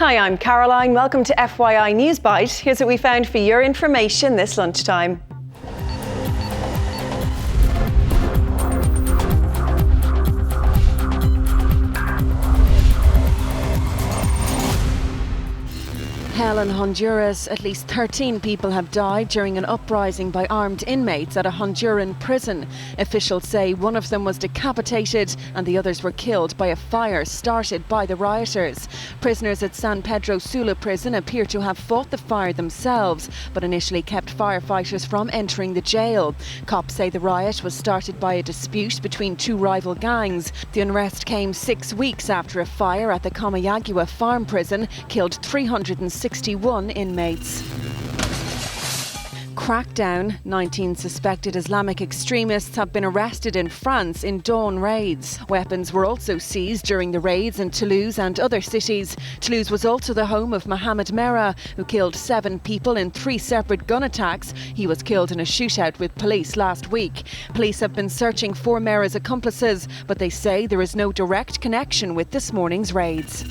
Hi, I'm Caroline. Welcome to FYI Newsbyte. Here's what we found for your information this lunchtime. Hell in Honduras. At least 13 people have died during an uprising by armed inmates at a Honduran prison. Officials say one of them was decapitated and the others were killed by a fire started by the rioters. Prisoners at San Pedro Sula prison appear to have fought the fire themselves, but initially kept firefighters from entering the jail. Cops say the riot was started by a dispute between two rival gangs. The unrest came 6 weeks after a fire at the Comayagua farm prison killed 361 inmates. Crackdown. 19 suspected Islamic extremists have been arrested in France in dawn raids. Weapons were also seized during the raids in Toulouse and other cities. Toulouse was also the home of Mohamed Merah, who killed 7 people in 3 separate gun attacks. He was killed in a shootout with police last week. Police have been searching for Merah's accomplices, but they say there is no direct connection with this morning's raids.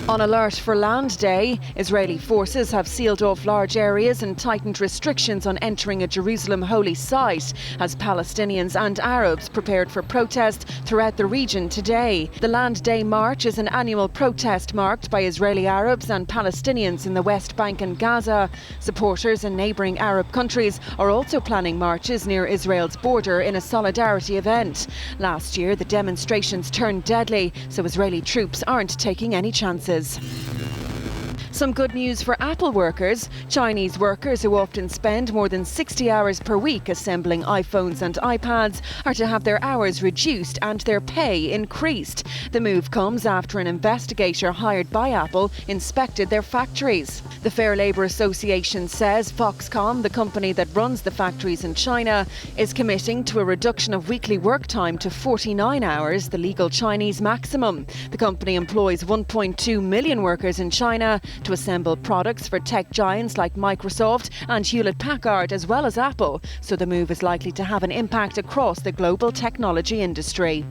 On alert for Land Day, Israeli forces have sealed off large areas and tightened restrictions on entering a Jerusalem holy site as Palestinians and Arabs prepared for protest throughout the region today. The Land Day March is an annual protest marked by Israeli Arabs and Palestinians in the West Bank and Gaza. Supporters in neighbouring Arab countries are also planning marches near Israel's border in a solidarity event. Last year, the demonstrations turned deadly, so Israeli troops aren't taking any chances. Some good news for Apple workers. Chinese workers who often spend more than 60 hours per week assembling iPhones and iPads are to have their hours reduced and their pay increased. The move comes after an investigator hired by Apple inspected their factories. The Fair Labour Association says Foxconn, the company that runs the factories in China, is committing to a reduction of weekly work time to 49 hours, the legal Chinese maximum. The company employs 1.2 million workers in China to assemble products for tech giants like Microsoft and Hewlett-Packard as well as Apple, so the move is likely to have an impact across the global technology industry.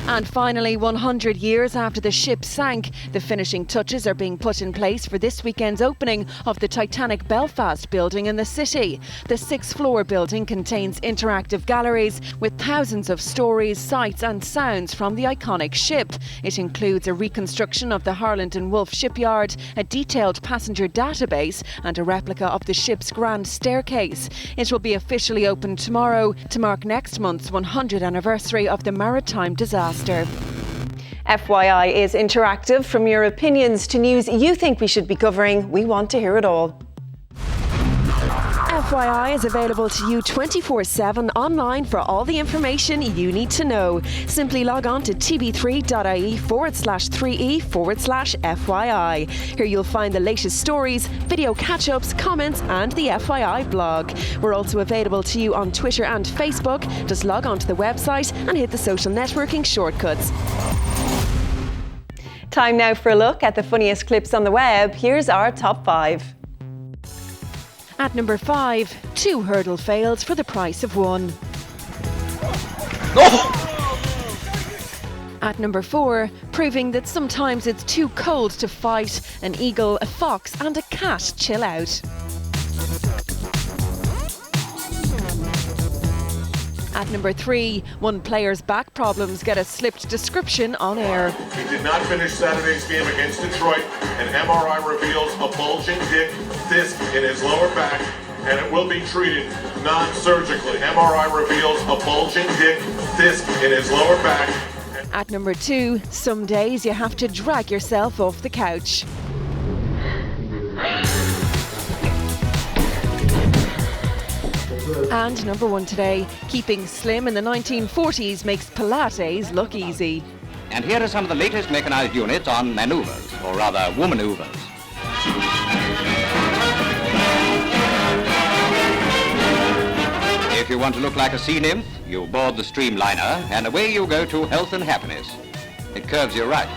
And finally, 100 years after the ship sank, the finishing touches are being put in place for this weekend's opening of the Titanic Belfast building in the city. The 6th-floor building contains interactive galleries with thousands of stories, sights and sounds from the iconic ship. It includes a reconstruction of the Harland and Wolff shipyard, a detailed passenger database and a replica of the ship's grand staircase. It will be officially opened tomorrow to mark next month's 100th anniversary of the maritime disaster. FYI is interactive. From your opinions to news you think we should be covering, we want to hear it all. FYI is available to you 24/7 online for all the information you need to know. Simply log on to tv3.ie/3e/FYI. Here you'll find the latest stories, video catch-ups, comments and the FYI blog. We're also available to you on Twitter and Facebook. Just log on to the website and hit the social networking shortcuts. Time now for a look at the funniest clips on the web. Here's our top 5. At number 5, 2 hurdle fails for the price of 1. At number 4, proving that sometimes it's too cold to fight, an eagle, a fox and a cat chill out. At number 3, one player's back problems get a slipped description on air. He did not finish Saturday's game against Detroit. An MRI reveals a bulging disc in his lower back, and it will be treated non-surgically. MRI reveals a bulging disc in his lower back. At number 2, some days you have to drag yourself off the couch. And number 1 today, keeping slim in the 1940s makes Pilates look easy. And here are some of the latest mechanized units on maneuvers, or rather womaneuvers. If you want to look like a sea nymph, you board the streamliner and away you go to health and happiness. It curves you right.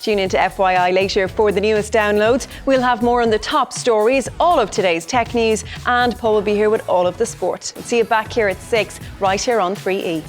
Tune into FYI later for the newest downloads. We'll have more on the top stories, all of today's tech news, and Paul will be here with all of the sport. We'll see you back here at 6, right here on 3E.